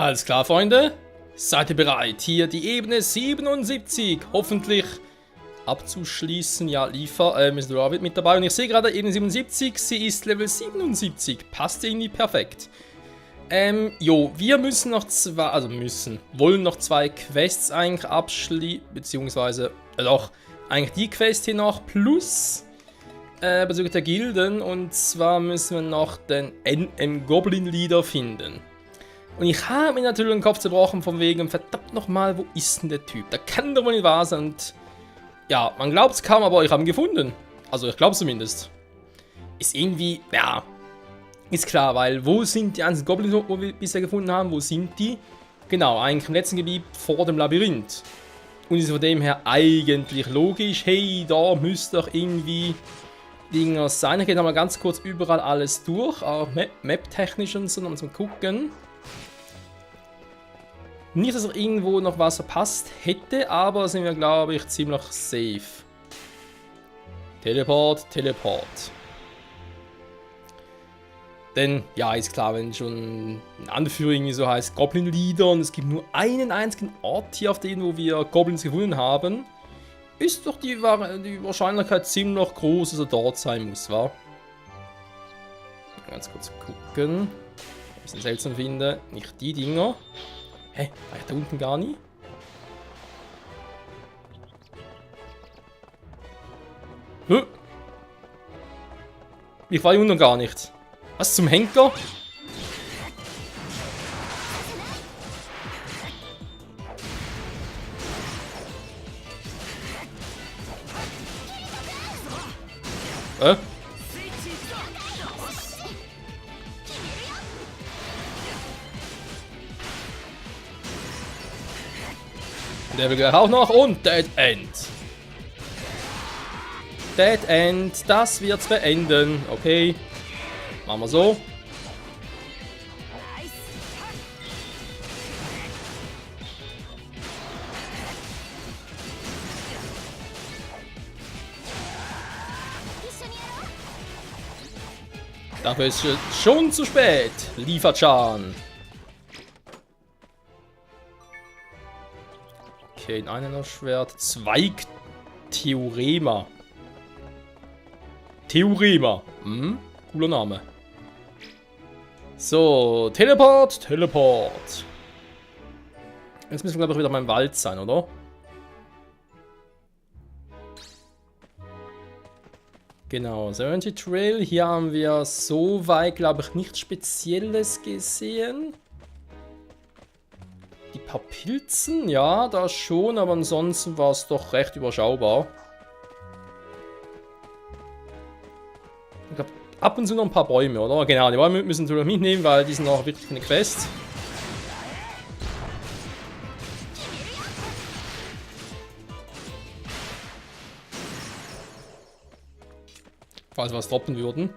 Alles klar, Freunde. Seid ihr bereit, hier die Ebene 77 hoffentlich abzuschließen? Ja, Miss David mit dabei. Und ich sehe gerade Ebene 77, sie ist Level 77. Passt irgendwie perfekt. Wir müssen noch wollen noch zwei Quests eigentlich abschließen, beziehungsweise, doch, eigentlich die Quest hier noch, plus, bezüglich der Gilden, und zwar müssen wir noch den NM Goblin Leader finden. Und ich habe mir natürlich den Kopf zerbrochen von wegen, verdammt nochmal, wo ist denn der Typ? Da kann doch wohl nicht wahr sein. Und ja, man glaubt es kaum, aber ich habe ihn gefunden. Also ich glaube zumindest. Ist irgendwie, ja, ist klar, weil wo sind die einzelnen Goblins, wo wir bisher gefunden haben? Wo sind die? Genau, eigentlich im letzten Gebiet vor dem Labyrinth. Und ist von dem her eigentlich logisch. Hey, da müsste doch irgendwie irgendwas sein. Ich gehe da mal ganz kurz überall alles durch, auch Map-technisch und so, um zu gucken. Nicht, dass er irgendwo noch was verpasst hätte, aber sind wir, glaube ich, ziemlich safe. Teleport. Denn, ja, ist klar, wenn schon in Anführungen so heißt Goblin Leader und es gibt nur einen einzigen Ort hier auf dem, wo wir Goblins gefunden haben, ist doch die Wahrscheinlichkeit ziemlich groß, dass er dort sein muss, wa? Ganz kurz gucken. Ein bisschen seltsam finde. Nicht die Dinger. Hä? War ich da unten gar nie? Hä? Ich war hier unten gar nicht. Was zum Henker? Der will gleich auch noch und Dead End. Dead End, das wird's beenden. Okay, machen wir so. Dafür ist es schon zu spät, Lieferchan. Okay, ein Einhänderschwert. Zweig-Theorema. Theorema. Cooler Name. So, Teleport. Jetzt müssen wir, glaube ich, wieder mal im Wald sein, oder? Genau, Serenity Trail. Hier haben wir so weit, glaube ich, nichts Spezielles gesehen. Die paar Pilzen, ja, da schon, aber ansonsten war es doch recht überschaubar. Ich glaube, ab und zu noch ein paar Bäume, oder? Genau, die Bäume müssen wir natürlich mitnehmen, weil die sind auch wirklich eine Quest. Falls wir was droppen würden.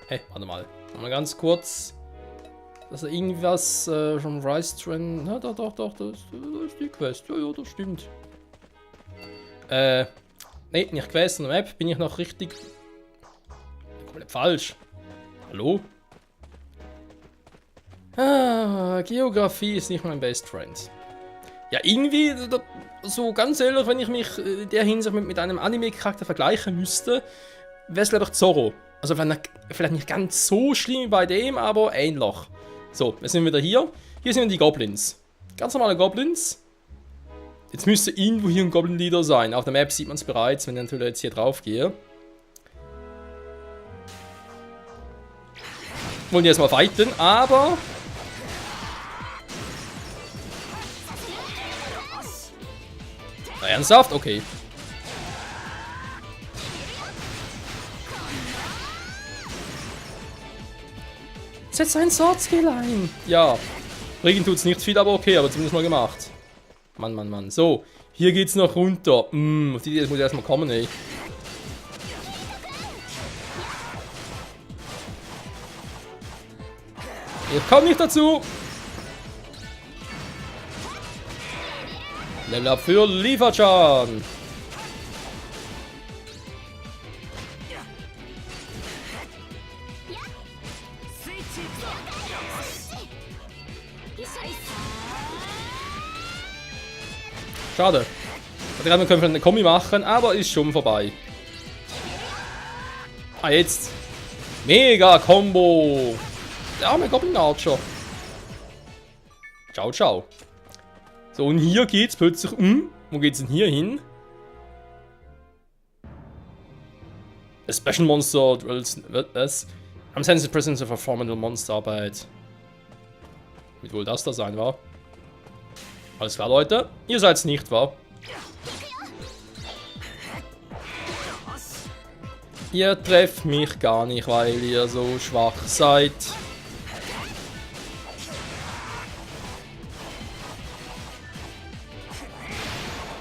Hey, warte mal. Mal ganz kurz. Dass er irgendwas vom Rise Trend. Na, doch, das ist die Quest. Ja, das stimmt. Ne, nicht Quest, sondern Map. Bin ich noch richtig. Komplett falsch. Hallo? Geografie ist nicht mein Best Friend. Ja, irgendwie, so ganz ehrlich, wenn ich mich in der Hinsicht mit einem Anime-Charakter vergleichen müsste, wäre es, glaube ich, Zorro. Also vielleicht nicht ganz so schlimm wie bei dem, aber ähnlich. So, jetzt sind wir wieder hier. Hier sind die Goblins. Ganz normale Goblins. Jetzt müsste irgendwo hier ein Goblin Leader sein. Auf der Map sieht man es bereits, wenn ich natürlich jetzt hier drauf gehe. Wollen die erstmal fighten, aber... Ernsthaft? Okay. Setz ein Sword Skill ein. Ja. Regen tut's nicht viel, aber okay, aber zumindest mal gemacht. Mann. So, hier geht's noch runter. Auf die Idee muss ich erstmal kommen, ey. Ich komm nicht dazu. Level up für Lieferchan. Schade. Ich dachte, wir können eine Kombi machen, aber ist schon vorbei. Ah, jetzt. Mega Combo. Der arme Goblin Archer. Ciao, ciao. So, und hier geht's plötzlich wo geht's denn hier hin? A special monster dwells... Was? I'm sensing the presence of a formidable Monsterarbeit. Wie wohl das da sein war? Alles klar, Leute. Ihr seid's nicht, wahr? Ihr trefft mich gar nicht, weil ihr so schwach seid.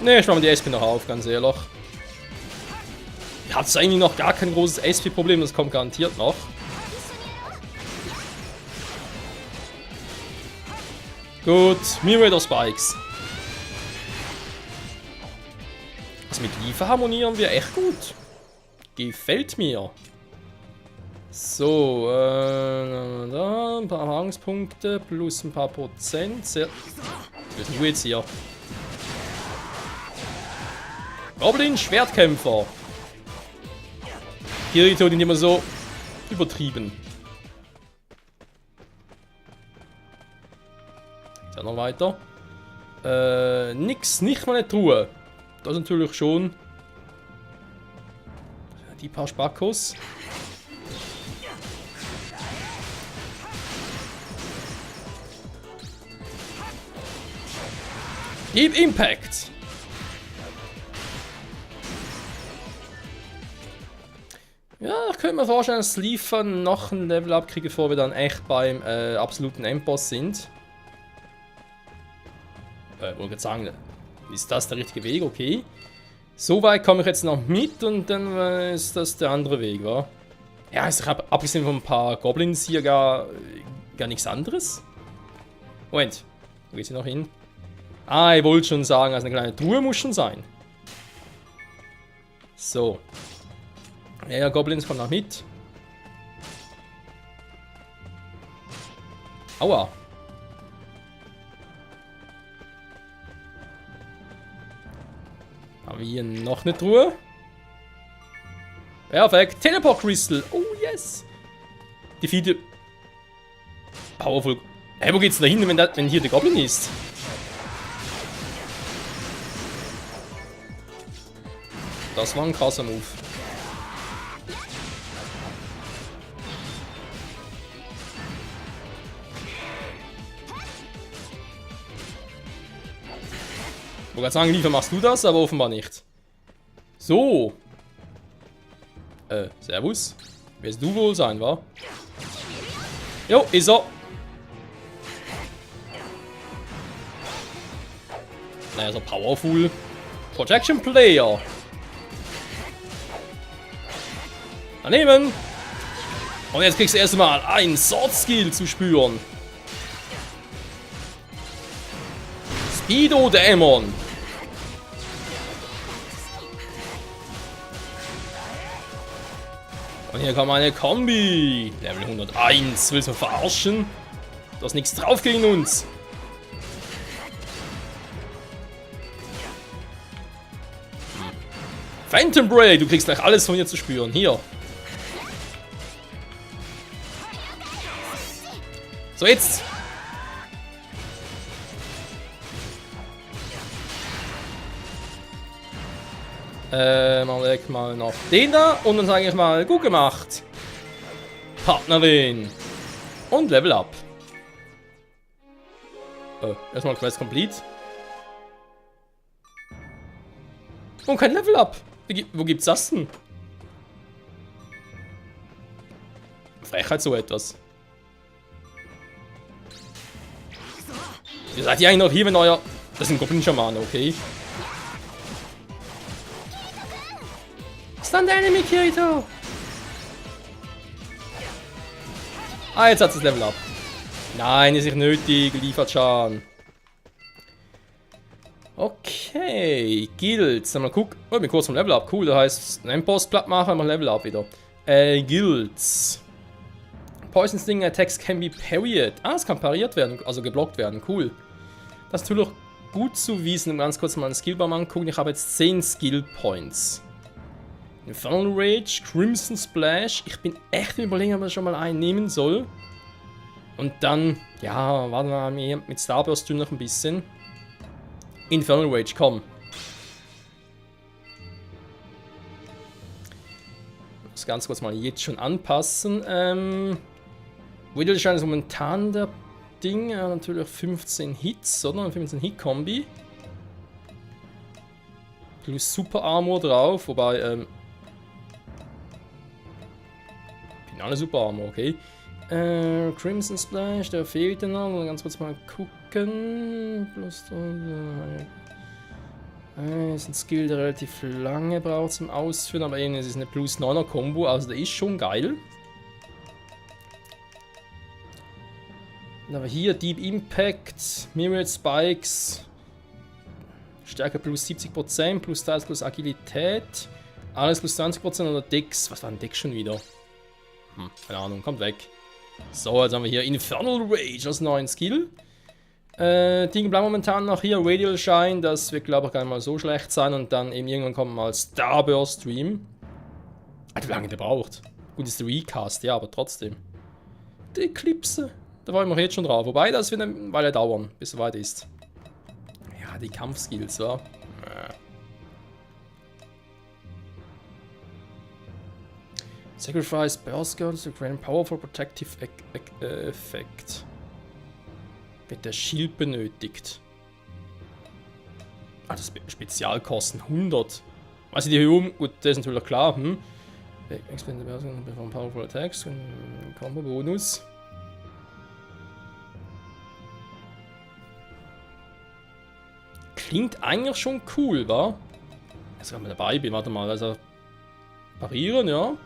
Ne, ich mache mir die SP noch auf, ganz ehrlich. Ihr habt eigentlich noch gar kein großes SP-Problem, das kommt garantiert noch. Gut, Myriad of Spikes. Also mit Liefer harmonieren wir echt gut. Gefällt mir. So, da, ein paar Erfahrungspunkte plus ein paar Prozent. Sehr. Was sind wir jetzt hier? Goblin Schwertkämpfer. Kirito, den immer so übertrieben. Geht ja noch weiter. Nix, nicht mal eine Truhe. Das natürlich schon. Die paar Spackos. Deep Impact. Ja, ich könnte mir vorstellen, dass Liefer noch ein Level up kriege, bevor wir dann echt beim absoluten Endboss sind. Wollte gerade sagen, ist das der richtige Weg? Okay. So weit komme ich jetzt noch mit und dann ist das der andere Weg, wa? Ja, also ich habe abgesehen von ein paar Goblins hier gar nichts anderes. Moment, wo geht's hier noch hin? Ah, ich wollte schon sagen, also eine kleine Truhe muss schon sein. So. Ja, Goblins kommen noch mit. Aua. Haben wir hier noch eine Truhe? Perfekt. Teleport Crystal. Oh, yes. Defeated. Powerful. Hey, wo geht's denn da hin, wenn hier der Goblin ist? Das war ein krasser Move. Ich wollte gerade sagen, Liefer, machst du das, aber offenbar nicht. So. Servus. Wirst du wohl sein, wa? Jo, ist er. Naja, so powerful. Protection Player. Daneben. Und jetzt kriegst du erstmal ein Sword Skill zu spüren. Speedo Dämon. Und hier kommt eine Kombi. Level 101. Willst du mich verarschen? Du hast nichts drauf gegen uns. Phantom Break. Du kriegst gleich alles von mir zu spüren. Hier. So, jetzt. Man legt mal noch den da und dann sage ich mal, gut gemacht. Partnerin. Und Level Up. Erstmal Quest Complete. Und kein Level Up. Wo gibt's das denn? Frechheit so etwas. Ihr seid ja eigentlich noch hier, wenn euer... Das sind Goblin-Schamane, okay? Stand Enemy, Kirito! Ah, jetzt hat es das Level Up. Nein, ist nicht nötig, liefert Schaden. Okay, Guilds. Dann mal gucken. Oh, ich bin kurz vom Level Up. Cool, das heißt, einen Endboss platt machen, mal Level Up wieder. Guilds. Poison Sting Attacks can be parried. Ah, es kann pariert werden, also geblockt werden. Cool. Das ist natürlich gut zu wissen, um ganz kurz mal einen Skillbaum angucken. Ich habe jetzt 10 Skill Points. Infernal Rage, Crimson Splash. Ich bin echt überlegen, ob ich schon mal einen nehmen soll. Und dann, ja, warten wir mal mit Starburst noch ein bisschen. Infernal Rage, komm. Das ganz kurz mal jetzt schon anpassen. Widerschein ist momentan der Ding, natürlich 15 Hits, oder? 15 Hit-Kombi. Plus Super Armor drauf, wobei, finale Super Armor, okay. Crimson Splash, der fehlt dann noch. Ganz kurz mal gucken. Plus ist ein Skill, der relativ lange braucht zum Ausführen, aber es ist eine Plus 9er Combo, also der ist schon geil. Aber hier Deep Impact, Myriad Spikes, Stärke plus 70%, plus Styles plus Agilität, alles plus 20% oder Dex. Was war denn Dex schon wieder? Keine Ahnung, kommt weg. So, jetzt haben wir hier Infernal Rage als neuen Skill. Ding bleibt momentan noch hier, Radial Shine, das wird glaube ich gar nicht mal so schlecht sein und dann eben irgendwann kommen mal Starburst Stream. Alter, wie lange der braucht. Gut, ist der Recast, ja, aber trotzdem. Die Eclipse, da freue ich mich jetzt schon drauf. Wobei, das wird eine Weile dauern, bis es weit ist. Ja, die Kampfskills, wa? Sacrifice Burst Girls to grant powerful protective effect. Wird der Shield benötigt. Ah, das Spezialkosten 100. Also die Erhöhung, gut, das ist natürlich klar. Expand the person perform powerful attacks und Combo Bonus. Klingt eigentlich schon cool, wa? Jetzt kann man dabei bin, warte mal, also parieren, ja.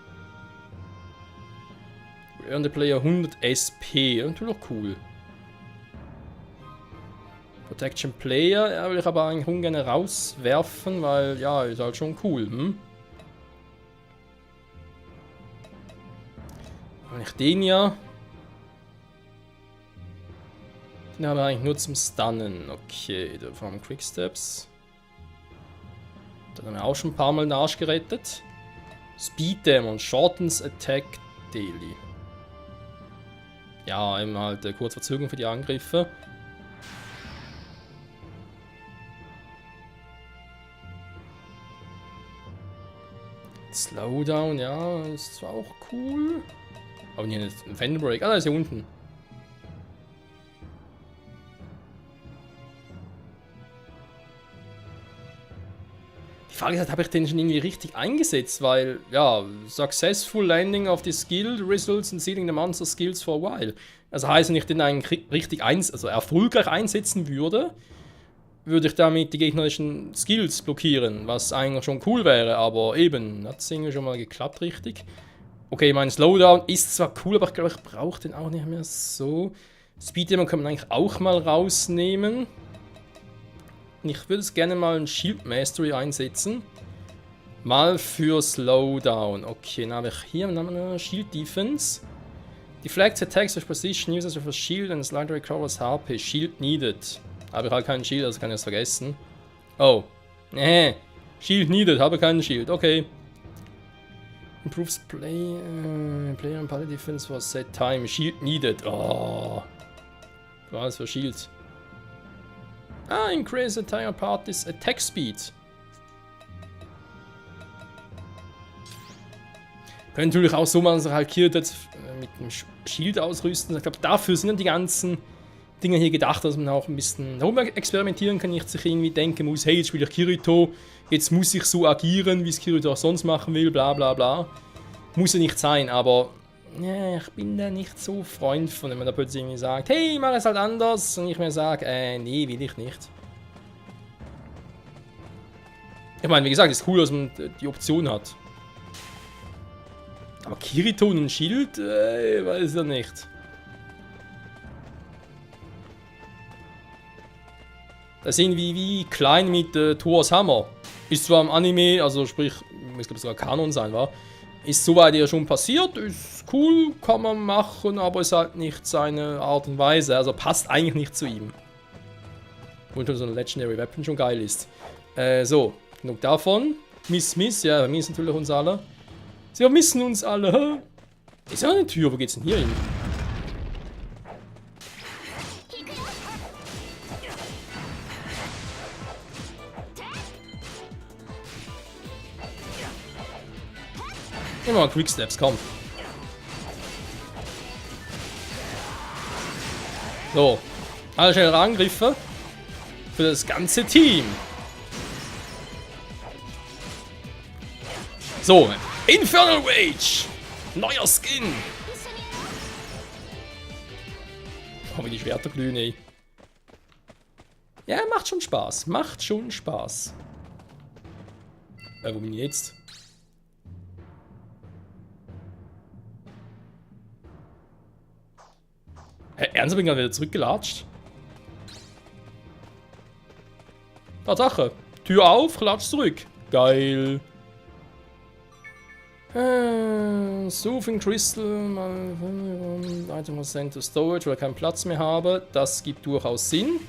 Earn the player 100 SP, natürlich cool. Protection Player, ja, will ich aber eigentlich ungern rauswerfen, weil, ja, ist halt schon cool, Wenn ich den ja... Den haben wir eigentlich nur zum Stunnen. Okay, da haben wir Quicksteps. Den haben wir auch schon ein paar Mal den Arsch gerettet. Speed Demon, Shortens Attack Daily. Ja, eben halt kurz Verzögerung für die Angriffe. Slowdown, ja, ist zwar auch cool. Aber hier ist ein Fender Break. Ah, da ist hier unten. Die Frage ist halt, habe ich den schon irgendwie richtig eingesetzt? Weil, ja, Successful Landing of the Skill results in sealing the monster skills for a while. Also heißt, wenn ich den eigentlich richtig erfolgreich einsetzen würde, würde ich damit die gegnerischen Skills blockieren, was eigentlich schon cool wäre, aber eben, hat es irgendwie schon mal geklappt richtig. Okay, mein Slowdown ist zwar cool, aber ich glaube, ich brauche den auch nicht mehr so. Speed Demon kann man eigentlich auch mal rausnehmen. Ich würde es gerne mal ein Shield Mastery einsetzen. Mal für Slowdown. Okay, dann habe ich hier eine Shield Defense. Deflects attacks with precision, uses of a shield and slightly recovers HP. Shield needed. Habe ich halt keinen Shield, also kann ich es vergessen. Oh. Shield needed, habe keinen Shield. Okay. Improves player and party defense for set time. Shield needed. Oh. Was für Shield? Ah, increase entire party's attack speed. Können natürlich auch so machen, dass er halt hier jetzt mit dem Shield ausrüsten. Ich glaube, dafür sind die ganzen Dinge hier gedacht, dass man auch ein bisschen herum experimentieren kann. Nicht sich irgendwie denken muss, hey, jetzt spiele ich Kirito, jetzt muss ich so agieren, wie es Kirito auch sonst machen will, bla bla bla. Muss ja nicht sein, aber ja, ich bin da nicht so Freund von, wenn man da plötzlich irgendwie sagt, hey, mach es halt anders, und ich mir sage, nee, will ich nicht. Ich meine, wie gesagt, ist cool, dass man die Option hat. Aber Kirito und ein Schild, weiß er nicht. Das sind wie klein mit Thors Hammer. Ist zwar im Anime, also sprich, muss glaube sogar Kanon sein, war. Ist soweit ja schon passiert, ist cool, kann man machen, aber ist halt nicht seine Art und Weise. Also passt eigentlich nicht zu ihm. Und so ein Legendary Weapon schon geil ist. So, genug davon. Miss, ja, wir missen natürlich uns alle. Sie vermissen uns alle. Ist ja eine Tür, wo geht's denn hier hin? Immer mal Quicksteps, komm. So, alle schnell Angriffe für das ganze Team. So, Infernal Rage! Neuer Skin! Oh, wie die Schwerter glühen, ey. Ja, macht schon Spaß. Macht schon Spaß. Wo bin ich jetzt? Ernsthaft bin ich gerade wieder zurückgelatscht? Tatsache. Tür auf, latsch zurück. Geil. Soothing Crystal, Item was sent to Storage, weil ich keinen Platz mehr habe. Das gibt durchaus Sinn.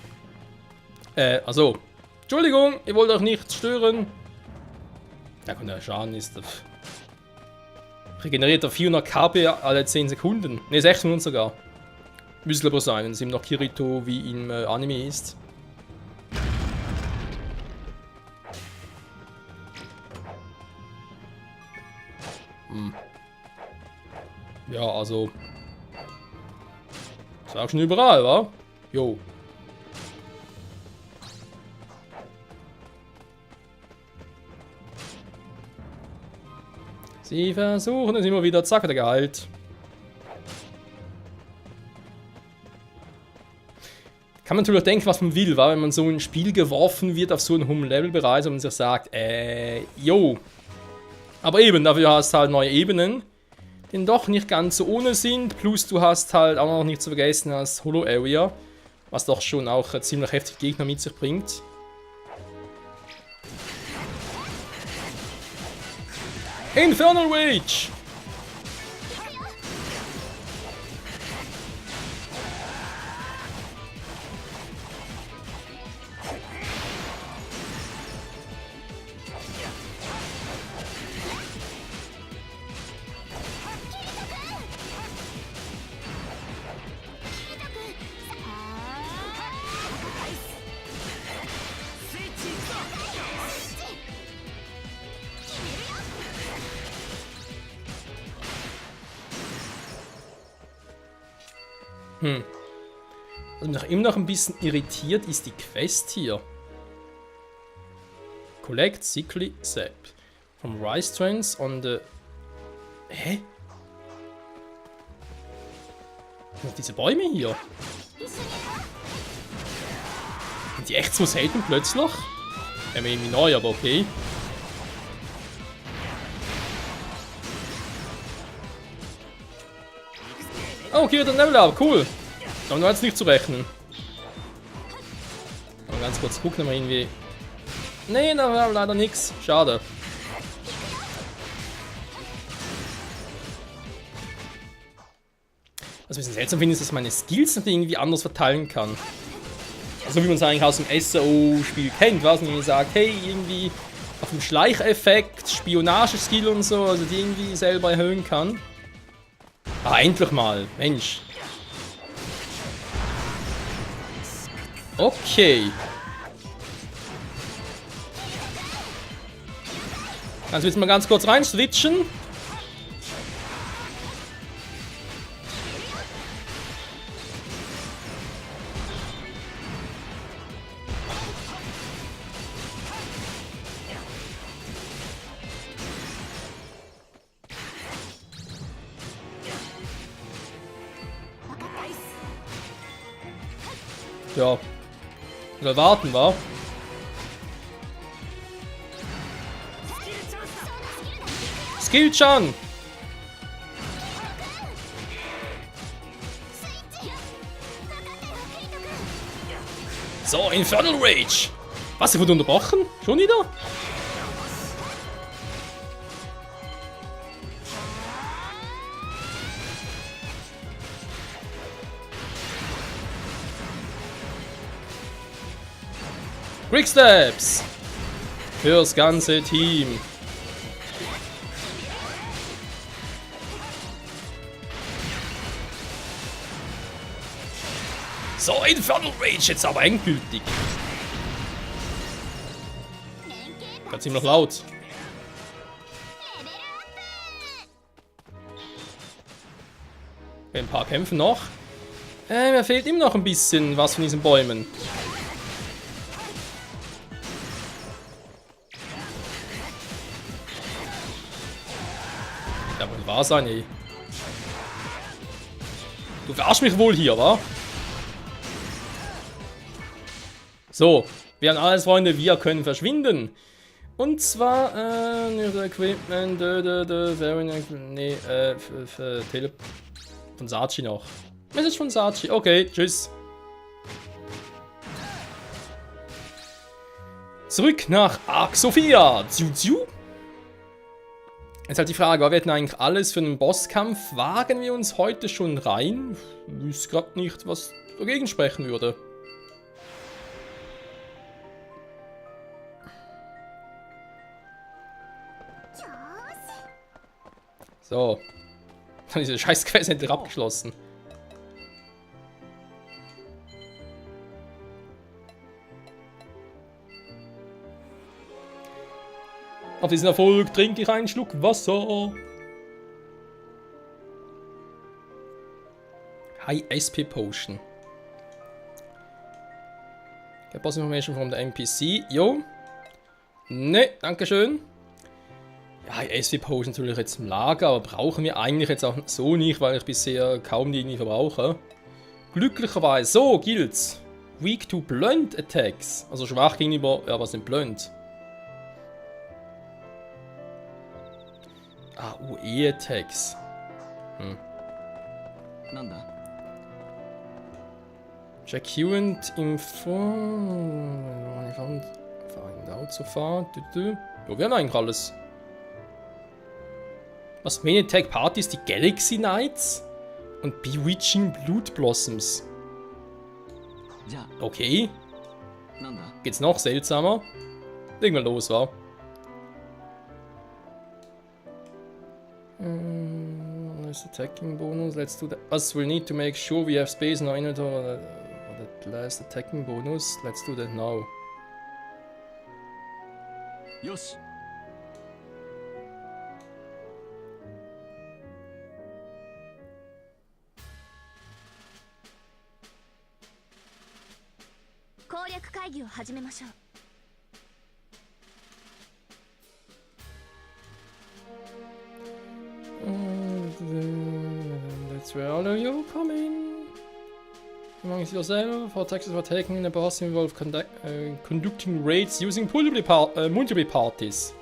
Also. Entschuldigung, ich wollte euch nicht stören. Ja, und der Schaden ist. Regeneriert er 400 KP alle 10 Sekunden. Ne, 600 sogar. Müsste aber sein, wenn es eben noch Kirito wie im Anime ist. Ja, also. Ist auch schon überall, wa? Jo. Sie versuchen es immer wieder, zack, der Gehalt. Kann man natürlich denken, was man will, weil wenn man so ein Spiel geworfen wird auf so einen hohen Levelbereich und man sich sagt, jo. Aber eben, dafür hast du halt neue Ebenen, die doch nicht ganz so ohne sind, plus du hast halt auch noch nicht zu vergessen das Holo Area, was doch schon auch ziemlich heftige Gegner mit sich bringt. Infernal Rage! Was mich immer noch ein bisschen irritiert, ist die Quest hier. Collect sickly sap from rice trains on the... Hä? Und diese Bäume hier? Sind die echt so selten plötzlich? Ja, irgendwie neu, aber okay. Oh, okay, dann Level Up, cool. Aber nur jetzt nicht zu rechnen. Mal ganz kurz gucken, ob wir irgendwie... Nee, da war leider nichts. Schade. Was ich ein bisschen seltsam finde, ist, dass meine Skills nicht irgendwie anders verteilen kann. Also wie man es eigentlich aus dem SAO-Spiel kennt, was man sagt, hey, irgendwie auf dem Schleicheffekt, Spionage-Skill und so, also die irgendwie selber erhöhen kann. Ah, endlich mal, Mensch. Okay. Kannst du jetzt mal ganz kurz rein switchen? Ja. Oder warten, wa? Skill-Chan! So, Infernal Rage! Was, er wurde unterbrochen? Schon wieder? Quicksteps! Fürs ganze Team. So, Infernal Rage jetzt aber endgültig. Ganz ziemlich laut. Ein paar kämpfen noch. Mir fehlt immer noch ein bisschen was von diesen Bäumen. Ja, wohl wahr sein, ey. Du verarschst mich wohl hier, wa? So, wir haben alles, Freunde, wir können verschwinden. Und zwar, Equipment, nee, Tele... Von Sachi noch. Message von Sachi. Okay, tschüss. Zurück nach Ark Sophia. Jetzt halt die Frage, wir hätten eigentlich alles für einen Bosskampf. Wagen wir uns heute schon rein? Ich wüsste gerade nicht, was dagegen sprechen würde. So. Dann ist diese scheiß Quest endlich abgeschlossen. Auf diesen Erfolg trinke ich einen Schluck Wasser. High SP Potion. Get Boss Information from the NPC. Jo. Ne, dankeschön. Ja, SP Potion natürlich jetzt im Lager, aber brauchen wir eigentlich jetzt auch so nicht, weil ich bisher kaum die irgendwie verbrauche. Glücklicherweise, so gilt's. Weak to Blunt Attacks. Also schwach gegenüber, ja, was sind Blunt? Ah, UE Attacks. Check Current Info. Find out so far. Ja, wir haben eigentlich alles. Was Main Attack Partys, die Galaxy Knights und Bewitching Blood Blossoms. Okay. Geht's noch seltsamer? Irgendwann los war. Nice attacking bonus. Let's do that. Us will need to make sure we have space in our inventory. That last attacking bonus. Let's do that now. Yosh. 攻略会議を始めましょう。That's where all of you come in. Amongst yourself, for taxes were taken in the boss involved conducting raids using multiple parties.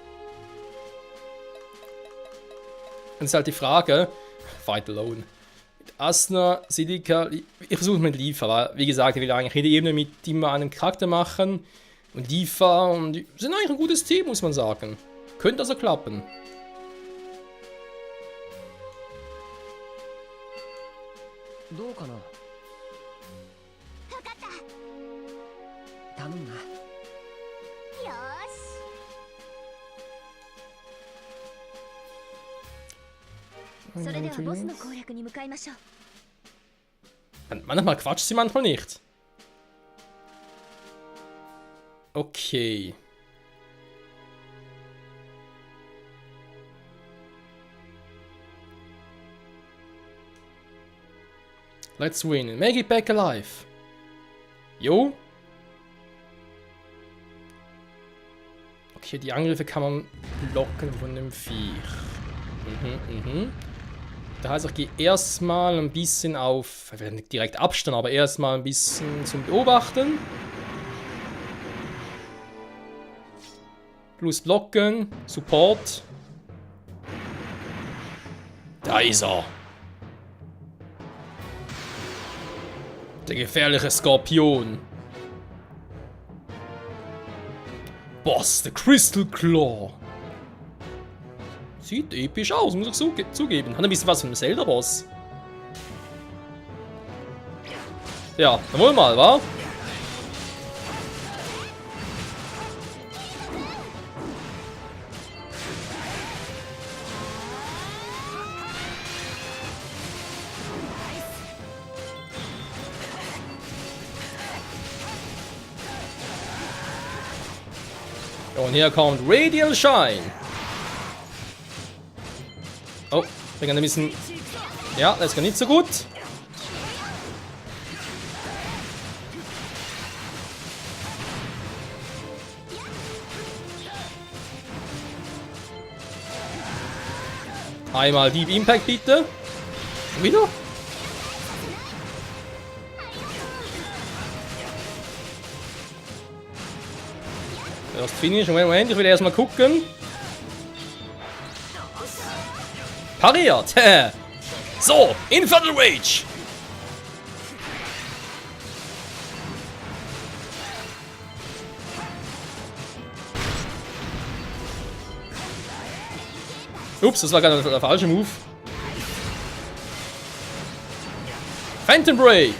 Und es ist halt die Frage, fight alone. Mit Asna, Sidika, ich versuche mit Lifa, weil wie gesagt, ich will eigentlich jede Ebene mit immer einem Charakter machen. Und Lifa und die sind eigentlich ein gutes Team, muss man sagen. Könnte also klappen. Manchmal quatscht sie, manchmal nicht. Okay. Let's win. Make it back alive. Jo. Okay, die Angriffe kann man blocken von dem Viech. Das heißt, ich gehe erstmal ein bisschen auf, nicht direkt Abstand, aber erstmal ein bisschen zum Beobachten. Plus blocken, Support. Da ist er. Der gefährliche Skorpion. Boss, der Crystal Claw. Sieht episch aus, muss ich zugeben. Hat ein bisschen was von einem Zelda-Boss. Ja, dann wollen wir mal, wa? Und hier kommt Radial Shine. Oh, wir gehen ein bisschen... Ja, das geht nicht so gut. Einmal Deep Impact bitte. Schon wieder? Erst Finish. Moment, ich will erstmal gucken. Pariert. So, Infernal Rage. Ups, das war gerade der falsche Move. Phantom Break.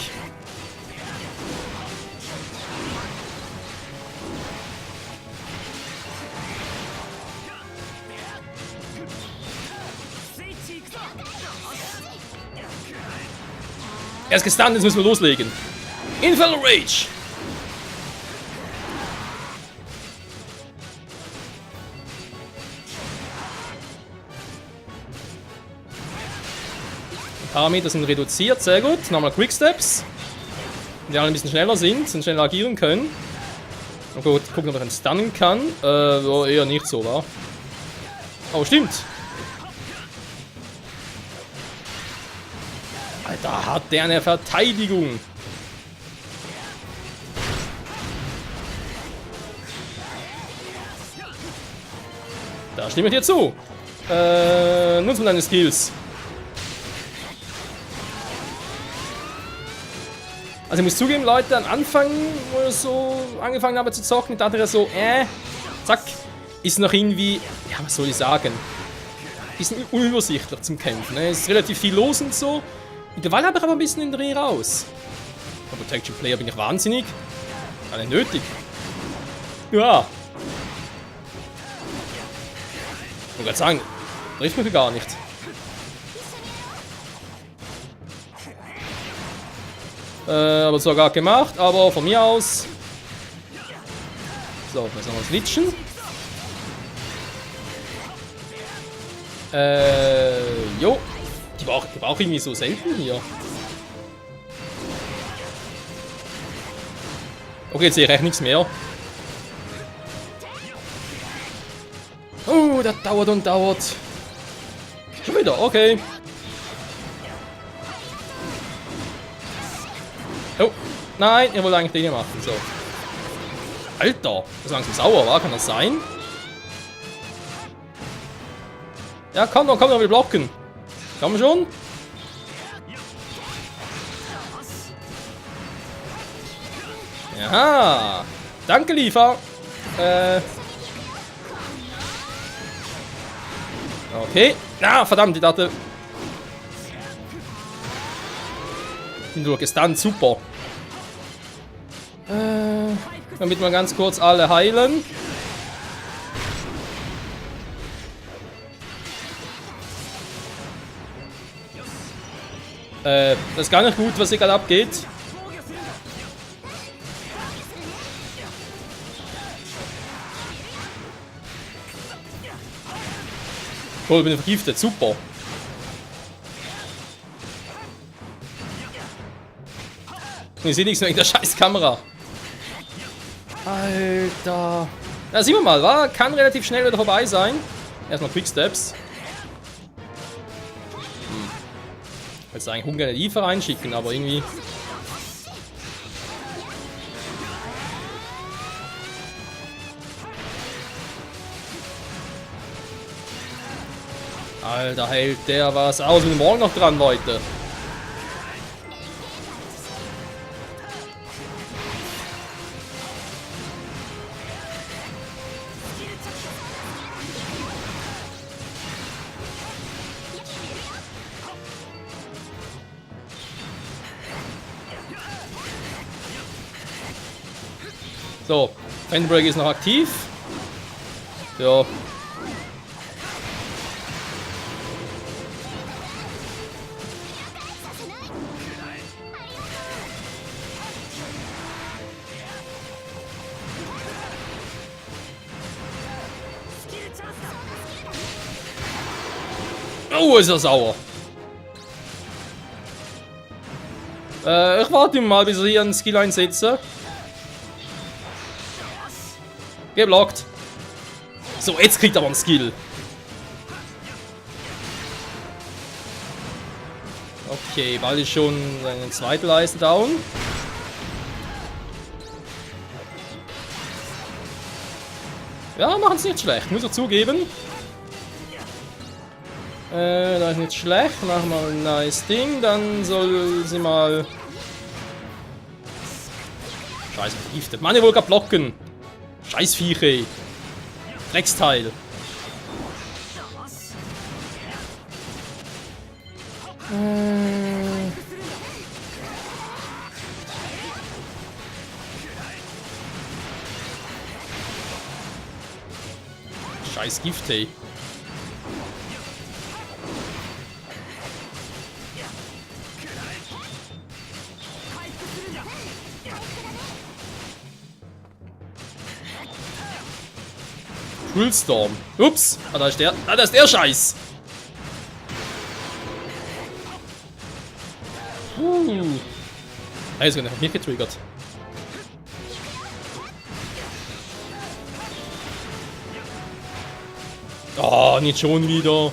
Er ist gestunt, jetzt müssen wir loslegen. Infernal Rage. Die Parameter sind reduziert, sehr gut. Nochmal Quicksteps. Die alle ein bisschen schneller sind und schneller agieren können. Und gut, gucken, ob er einen stunnen kann. Ja, eher nicht so, wa? Oh, stimmt. Alter, hat der eine Verteidigung. Da stimme ich dir zu. Nutzen deine Skills. Also ich muss zugeben, Leute, am Anfang, wo ich so angefangen habe zu zocken, dachte ich so, zack, ist noch irgendwie, ja, was soll ich sagen, ist unübersichtlich zum Kämpfen. Es ist relativ viel los und so. Mittlerweile habe ich aber ein bisschen den Dreh raus. Aber Protection Player bin ich wahnsinnig. Gar nicht nötig. Ja. Ich wollte gerade sagen, trifft mich gar nicht. Aber sogar gemacht, aber von mir aus. So, jetzt noch mal switchen. Jo. Die war auch irgendwie so selten hier. Okay, jetzt sehe ich echt nichts mehr. Oh, das dauert und dauert. Schon wieder, okay. Oh, nein, ihr wollt eigentlich den hier machen. So. Alter, das ist langsam sauer, war? Kann das sein? Ja, komm doch, wir blocken. Komm schon. Ja, danke, Liefer. Okay. Na, verdammt, ich dachte... Bin nur gestunt, super. Damit wir ganz kurz alle heilen. Das ist gar nicht gut, was hier gerade abgeht. Cool, bin vergiftet, super. Ich sehe nichts mehr in der scheiß Kamera. Alter. Na, sehen wir mal, war? Kann relativ schnell wieder vorbei sein. Erstmal Quicksteps. Ich wollte eigentlich ungern Liefer reinschicken, aber irgendwie. Alter, hält der was aus. Wir sind morgen noch dran, Leute. So, Endbreak ist noch aktiv. Ja. Oh, ist er sauer. Ich warte mal, bis er hier einen Skill einsetzt. Geblockt. So, jetzt kriegt er aber einen Skill. Okay, bald ist schon eine zweite Leiste down. Ja, machen es nicht schlecht, muss ich zugeben. Da ist nicht schlecht. Machen wir ein nice Ding. Dann soll sie mal. Scheiße, vergiftet. Mann, ihr wollt gerade blocken. Scheiß Viecher. Drecksteil. Scheiß Gift, ey. Coolstorm. Ups. Ah, da ist der. Ah, da ist der Scheiß. Ah, jetzt wird er mich getriggert. Oh, nicht schon wieder.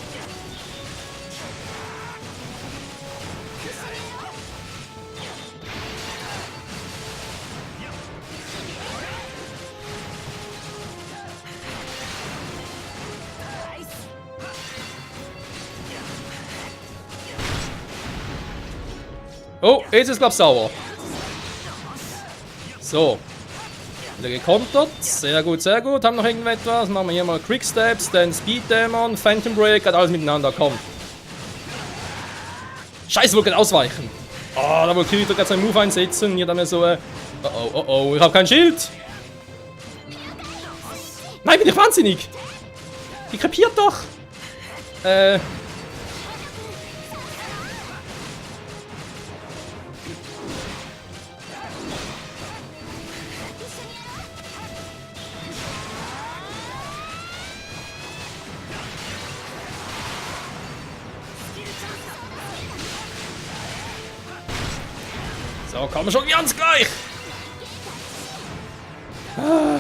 Oh, jetzt ist glaub sauer. So. Wieder gekontert. Sehr gut, sehr gut. Haben noch irgendetwas? Machen wir hier mal Quick Steps, dann Speed Demon, Phantom Break, hat alles miteinander. Komm. Scheiße, wollte ausweichen. Oh, da wollte Kirito gerade seinen Move einsetzen. Hier dann so, oh, ich habe kein Schild. Nein, bin ich wahnsinnig. Die krepiert doch. So, kommen schon ganz gleich. Oh,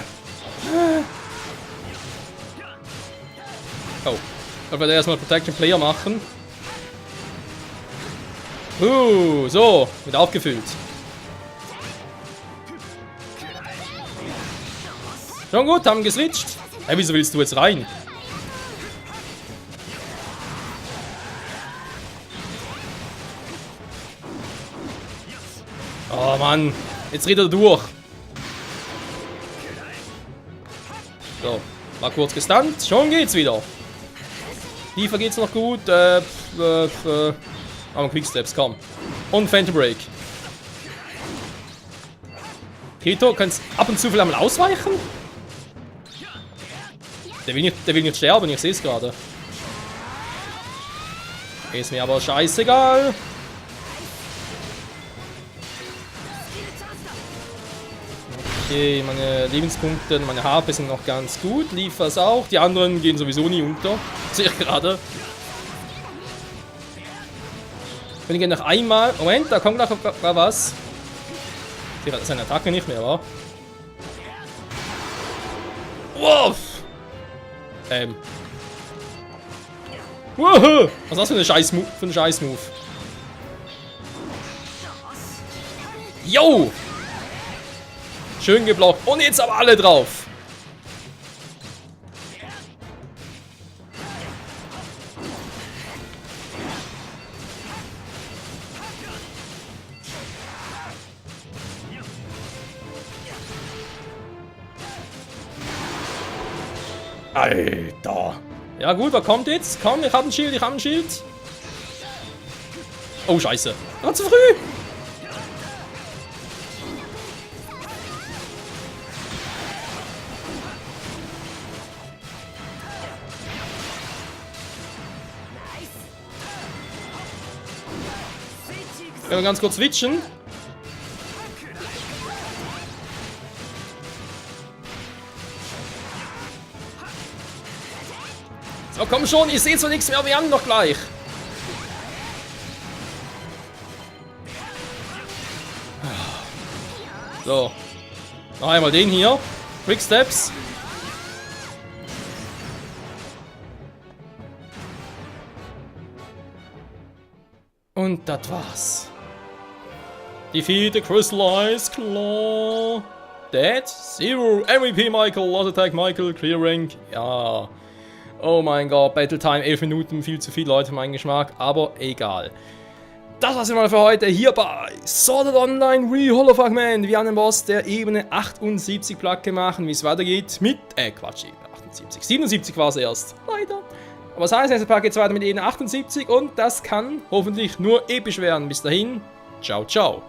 ich werde erstmal Protection Player machen. So, wird aufgefüllt. Schon gut, haben geswitcht. Hey, wieso willst du jetzt rein? Oh Mann, jetzt dreht er durch. So, war kurz gestunt, schon geht's wieder. Tiefer geht's noch gut. Aber Quicksteps, komm. Und Phantom Break. Kirito, kannst ab und zu vielleicht mal ausweichen? Der will nicht sterben, ich sehe es gerade. Ist mir aber scheißegal. Okay, meine Lebenspunkte, meine HP sind noch ganz gut. Liefer's auch. Die anderen gehen sowieso nie unter. Sehe ich gerade. Wenn ich noch einmal. Moment, da kommt noch was. Ich sehe seine Attacke nicht mehr, wa? Wow! Wow! Was ist das für ein Scheiß-Move? Yo! Schön geblockt. Und jetzt aber alle drauf. Alter. Ja gut, wer kommt jetzt? Komm, ich hab ein Schild, Oh, scheiße. War zu früh. Können wir ganz kurz switchen. Oh, komm schon, ich sehe zwar nichts mehr, aber wir haben noch gleich. So. Noch einmal den hier. Quick Steps. Und das war's. Defeat the Crystallized Claw. Dead. Zero. MVP Michael. Lost Attack Michael. Clear Rank. Ja. Oh mein Gott. Battle Time 11 Minuten. Viel zu viel, Leute, für meinen Geschmack. Aber egal. Das war's mal für heute hier bei Sword Art Online Re-Holofragment. Wir haben den Boss der Ebene 78 platt gemacht. Wie es weitergeht mit. Quatsch, Ebene 78. 77 war es erst. Leider. Aber das heißt, nächstes Pack geht weiter mit Ebene 78 und das kann hoffentlich nur episch werden. Bis dahin. Ciao, ciao.